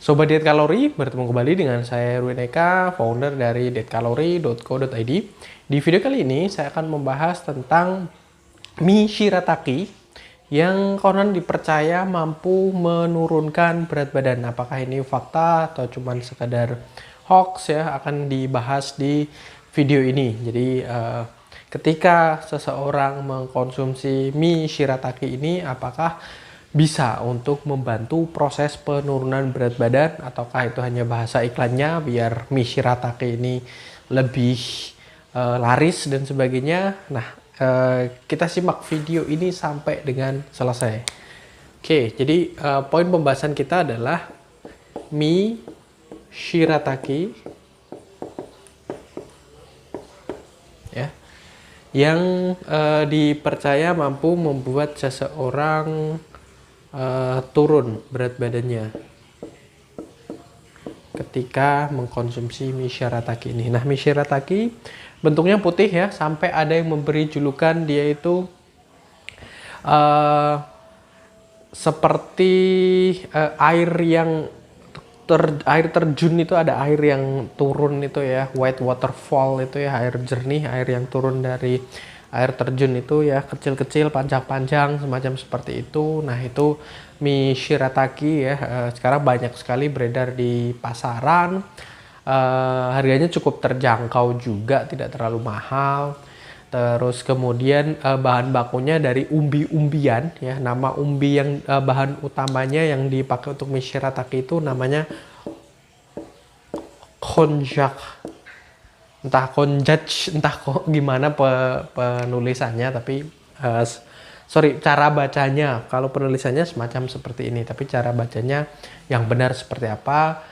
Sobat Diet Kalori, bertemu kembali dengan saya Erwin Eka, founder dari dietkalori.co.id. Di video kali ini saya akan membahas tentang mie shirataki yang konon dipercaya mampu menurunkan berat badan. Apakah ini fakta atau cuma sekadar hoax ya, akan dibahas di video ini. Jadi ketika seseorang mengkonsumsi mie shirataki ini, apakah bisa untuk membantu proses penurunan berat badan, ataukah itu hanya bahasa iklannya biar mie shirataki ini lebih laris dan sebagainya. Nah, kita simak video ini sampai dengan selesai. Oke, jadi poin pembahasan kita adalah mie shirataki ya, yang dipercaya mampu membuat seseorang turun berat badannya ketika mengkonsumsi mie shirataki ini. Nah, mie shirataki bentuknya putih ya, sampai ada yang memberi julukan dia itu seperti air yang air terjun itu, ada air yang turun itu ya, white waterfall itu ya, air jernih, air yang turun dari air terjun itu ya, kecil-kecil, panjang-panjang, semacam seperti itu. Nah, itu mie shirataki ya. Sekarang banyak sekali beredar di pasaran. Harganya cukup terjangkau juga, tidak terlalu mahal. Terus kemudian bahan bakunya dari umbi-umbian ya. Nama umbi yang bahan utamanya yang dipakai untuk mie shirataki itu namanya konjac. Entah konjaj, entah kok gimana penulisannya, tapi cara bacanya. Kalau penulisannya semacam seperti ini, tapi cara bacanya yang benar seperti apa,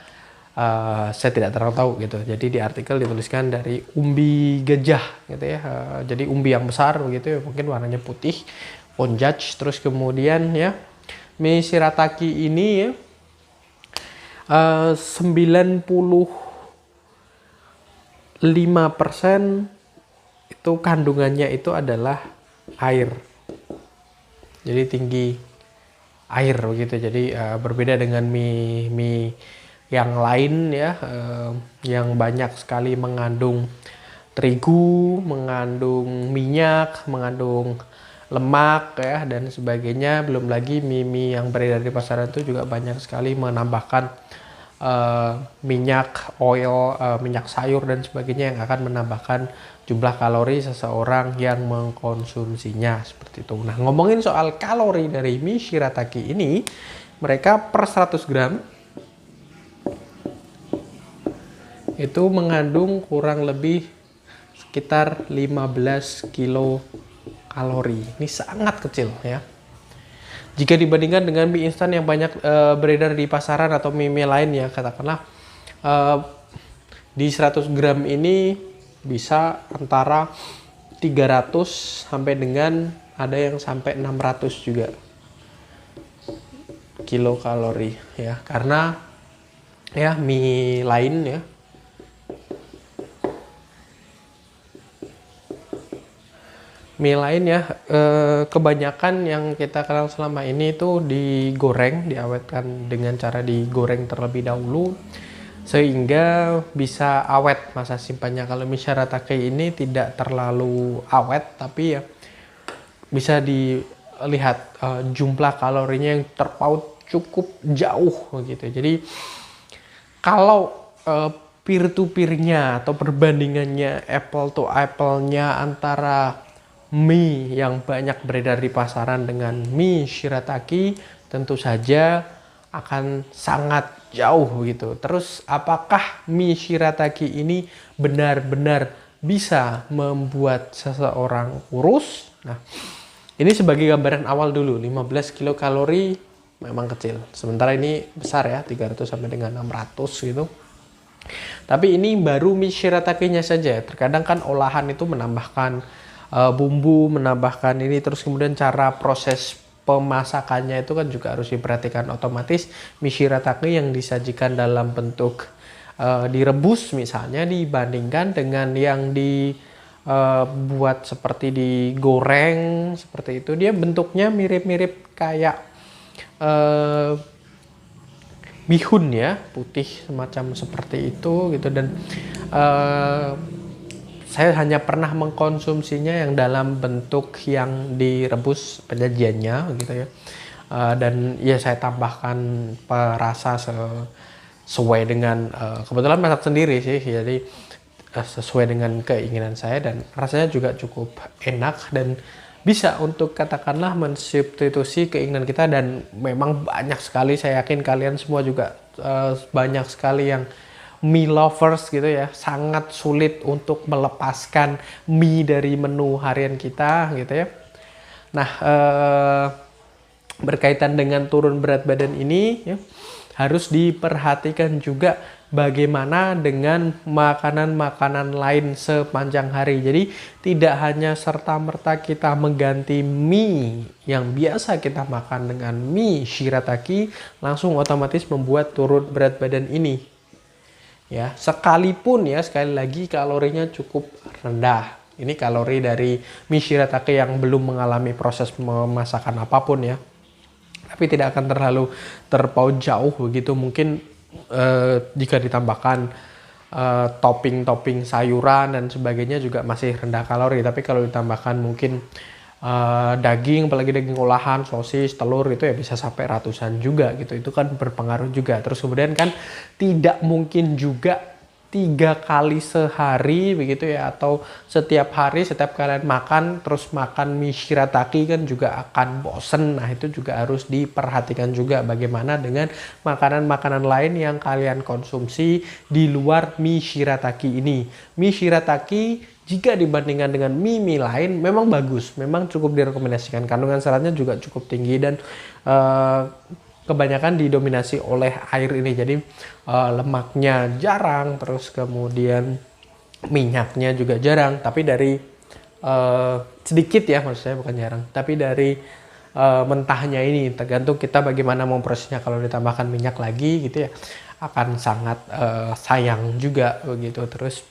saya tidak terlalu tahu gitu. Jadi di artikel dituliskan dari umbi gajah gitu ya. Jadi umbi yang besar begitu ya, mungkin warnanya putih, konjaj. Terus kemudian ya, mie shirataki ini ya, 95% itu kandungannya itu adalah air. Jadi tinggi air begitu. Jadi berbeda dengan mie yang lain ya, yang banyak sekali mengandung terigu, mengandung minyak, mengandung lemak ya dan sebagainya. Belum lagi mie yang beredar di pasaran itu juga banyak sekali menambahkan minyak oil, minyak sayur dan sebagainya, yang akan menambahkan jumlah kalori seseorang yang mengkonsumsinya seperti itu. Nah, ngomongin soal kalori dari mie shirataki ini, mereka per 100 gram itu mengandung kurang lebih sekitar 15 kilo kalori. Ini sangat kecil ya. Jika dibandingkan dengan mie instan yang banyak beredar di pasaran atau mie lain ya, katakanlah di 100 gram ini bisa antara 300 sampai dengan ada yang sampai 600 juga kilokalori ya, karena ya mie lain ya, kebanyakan yang kita kenal selama ini itu digoreng, diawetkan dengan cara digoreng terlebih dahulu sehingga bisa awet masa simpannya. Kalau mie shirataki ini tidak terlalu awet, tapi ya bisa dilihat jumlah kalorinya yang terpaut cukup jauh gitu. Jadi kalau peer to peernya atau perbandingannya apple to apple-nya antara mie yang banyak beredar di pasaran dengan mie shirataki, tentu saja akan sangat jauh gitu. Terus apakah mie shirataki ini benar-benar bisa membuat seseorang kurus? Nah, ini sebagai gambaran awal dulu, 15 kilokalori memang kecil. Sementara ini besar ya, 300 sampai dengan 600 gitu. Tapi ini baru mie shiratakinya saja. Terkadang kan olahan itu menambahkan bumbu, menambahkan ini, terus kemudian cara proses pemasakannya itu kan juga harus diperhatikan. Otomatis mie shirataki yang disajikan dalam bentuk direbus misalnya, dibandingkan dengan yang dibuat seperti digoreng seperti itu, dia bentuknya mirip-mirip kayak bihun ya, putih semacam seperti itu gitu. Dan saya hanya pernah mengkonsumsinya yang dalam bentuk yang direbus penyajiannya gitu ya. Dan ya saya tambahkan perasa sesuai dengan kebetulan masak sendiri sih, jadi sesuai dengan keinginan saya, dan rasanya juga cukup enak dan bisa untuk katakanlah mensubstitusi keinginan kita. Dan memang banyak sekali, saya yakin kalian semua juga banyak sekali yang mie lovers gitu ya, sangat sulit untuk melepaskan mie dari menu harian kita gitu ya. Nah, berkaitan dengan turun berat badan ini ya, harus diperhatikan juga bagaimana dengan makanan-makanan lain sepanjang hari. Jadi tidak hanya serta-merta kita mengganti mie yang biasa kita makan dengan mie shirataki langsung otomatis membuat turun berat badan ini. Ya, sekalipun ya, sekali lagi kalorinya cukup rendah. Ini kalori dari mie shirataki yang belum mengalami proses pemasakan apapun ya. Tapi tidak akan terlalu terpaut jauh begitu. Mungkin jika ditambahkan topping-topping sayuran dan sebagainya juga masih rendah kalori. Tapi kalau ditambahkan mungkin daging, apalagi daging olahan, sosis, telur, itu ya bisa sampai ratusan juga gitu. Itu kan berpengaruh juga. Terus kemudian kan tidak mungkin juga 3 kali sehari begitu ya, atau setiap hari setiap kalian makan terus makan mie shirataki kan juga akan bosen. Nah, itu juga harus diperhatikan juga bagaimana dengan makanan-makanan lain yang kalian konsumsi di luar mie shirataki ini. Mie shirataki jika dibandingkan dengan mie lain memang bagus, memang cukup direkomendasikan. Kandungan seratnya juga cukup tinggi dan kebanyakan didominasi oleh air ini, jadi lemaknya jarang, terus kemudian minyaknya juga jarang. Tapi dari sedikit ya, maksud saya bukan jarang, tapi dari mentahnya ini tergantung kita bagaimana memprosesnya. Kalau ditambahkan minyak lagi gitu ya akan sangat sayang juga begitu. Terus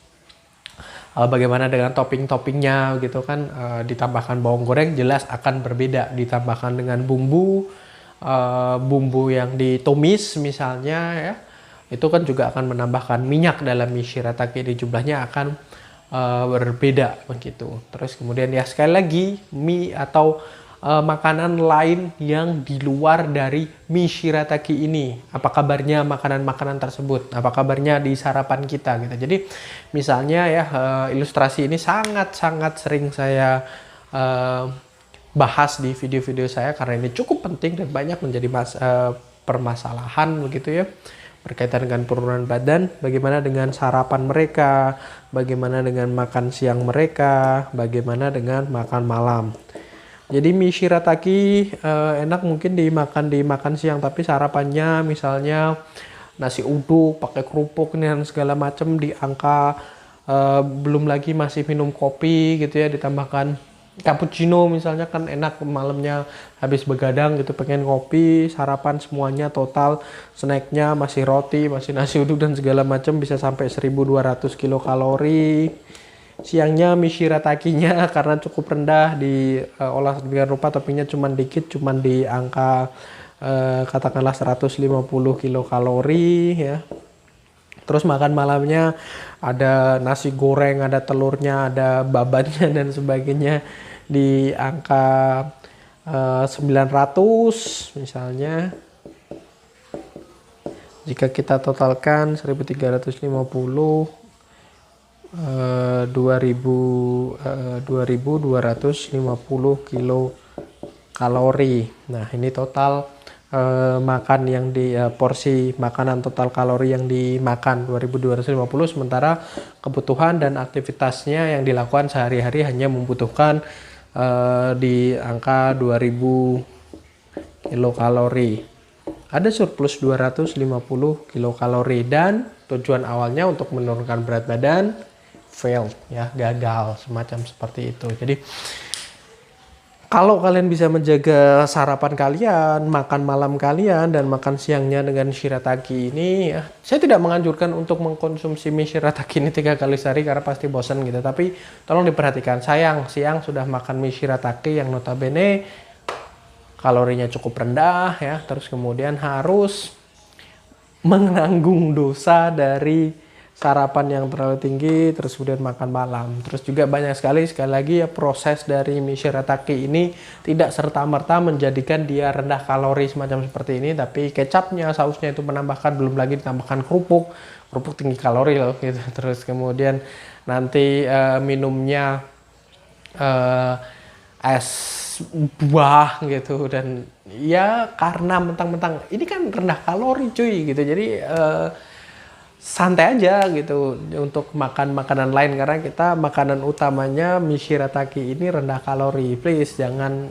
bagaimana dengan topping-toppingnya gitu kan, ditambahkan bawang goreng jelas akan berbeda, ditambahkan dengan bumbu yang ditumis misalnya ya, itu kan juga akan menambahkan minyak dalam mie shirataki, di jumlahnya akan berbeda begitu. Terus kemudian ya sekali lagi mie atau makanan lain yang di luar dari mie shirataki ini, apa kabarnya makanan-makanan tersebut, apa kabarnya di sarapan kita gitu. Jadi misalnya ya, ilustrasi ini sangat-sangat sering saya bahas di video-video saya karena ini cukup penting dan banyak menjadi permasalahan begitu ya, berkaitan dengan penurunan badan. Bagaimana dengan sarapan mereka, bagaimana dengan makan siang mereka, bagaimana dengan makan malam. Jadi mie shirataki enak mungkin dimakan siang, tapi sarapannya misalnya nasi uduk pakai kerupuk dan segala macam di angka belum lagi masih minum kopi gitu ya, ditambahkan cappuccino misalnya, kan enak malamnya habis begadang gitu pengen kopi, sarapan semuanya total, snacknya masih roti, masih nasi uduk dan segala macam, bisa sampai 1200 kilokalori. Siangnya mie shiratakinya karena cukup rendah diolah sedemikian rupa, toppingnya cuman dikit, cuman di angka katakanlah 150 kilokalori ya. Terus makan malamnya ada nasi goreng, ada telurnya, ada babannya dan sebagainya di angka 900 misalnya. Jika kita totalkan 1350, 2250 kilokalori. Nah, ini total makan yang di porsi makanan, total kalori yang dimakan 2250, sementara kebutuhan dan aktivitasnya yang dilakukan sehari-hari hanya membutuhkan di angka 2000 kilokalori. Ada surplus 250 kilokalori dan tujuan awalnya untuk menurunkan berat badan failed ya, gagal, semacam seperti itu. Jadi kalau kalian bisa menjaga sarapan kalian, makan malam kalian, dan makan siangnya dengan shirataki ini ya, saya tidak menganjurkan untuk mengkonsumsi mie shirataki ini 3 kali sehari karena pasti bosan gitu. Tapi tolong diperhatikan, siang sudah makan mie shirataki yang notabene kalorinya cukup rendah ya, terus kemudian harus menanggung dosa dari sarapan yang terlalu tinggi, terus kemudian makan malam. Terus juga banyak sekali lagi ya proses dari mie shirataki ini tidak serta-merta menjadikan dia rendah kalori semacam seperti ini, tapi kecapnya, sausnya itu menambahkan, belum lagi ditambahkan kerupuk tinggi kalori loh gitu. Terus kemudian nanti minumnya es buah gitu, dan ya karena mentang-mentang ini kan rendah kalori cuy gitu, jadi santai aja gitu untuk makan makanan lain, karena kita makanan utamanya mie shirataki ini rendah kalori. Please jangan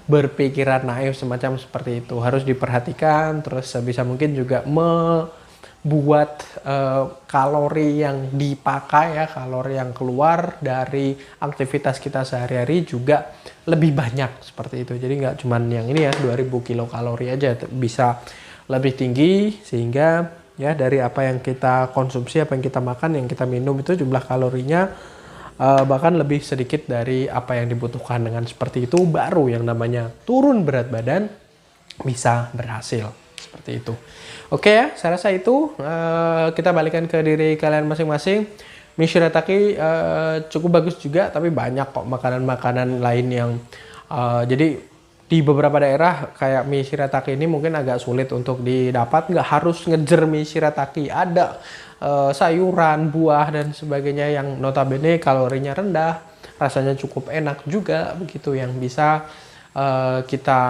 berpikiran naif semacam seperti itu, harus diperhatikan. Terus sebisa mungkin juga membuat kalori yang dipakai ya, kalori yang keluar dari aktivitas kita sehari-hari juga lebih banyak seperti itu. Jadi nggak cuman yang ini ya 2000 kilokalori aja, bisa lebih tinggi, sehingga ya dari apa yang kita konsumsi, apa yang kita makan, yang kita minum itu jumlah kalorinya bahkan lebih sedikit dari apa yang dibutuhkan. Dengan seperti itu baru yang namanya turun berat badan bisa berhasil seperti itu. Oke ya, saya rasa itu kita balikan ke diri kalian masing-masing. Mie shirataki cukup bagus juga, tapi banyak kok makanan-makanan lain yang jadi di beberapa daerah kayak mie shirataki ini mungkin agak sulit untuk didapat. Nggak harus ngejer mie shirataki, ada sayuran, buah dan sebagainya yang notabene kalorinya rendah, rasanya cukup enak juga begitu, yang bisa kita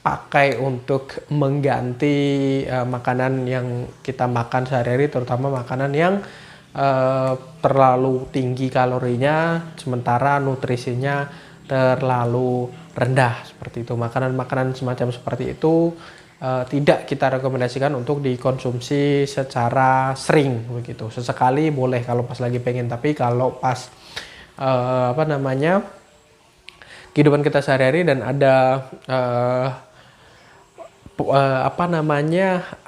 pakai untuk mengganti makanan yang kita makan sehari-hari, terutama makanan yang terlalu tinggi kalorinya sementara nutrisinya terlalu rendah seperti itu. Makanan-makanan semacam seperti itu tidak kita rekomendasikan untuk dikonsumsi secara sering begitu. Sesekali boleh kalau pas lagi pengen, tapi kalau pas kehidupan kita sehari-hari dan ada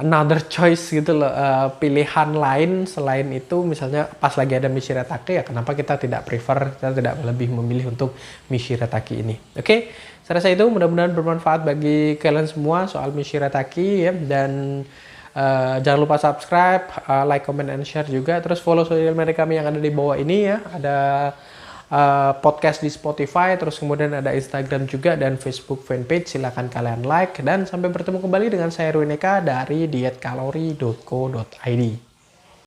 another choice gitu loh, pilihan lain selain itu, misalnya pas lagi ada mie shirataki, ya kenapa kita tidak lebih memilih untuk mie shirataki ini. Oke, saya rasa itu mudah-mudahan bermanfaat bagi kalian semua soal mie shirataki ya. Dan jangan lupa subscribe, like, comment, and share juga. Terus follow sosial media kami yang ada di bawah ini ya. Ada podcast di Spotify, terus kemudian ada Instagram juga dan Facebook fanpage. Silahkan kalian like, dan sampai bertemu kembali dengan saya Erwin Eka dari dietkalori.co.id.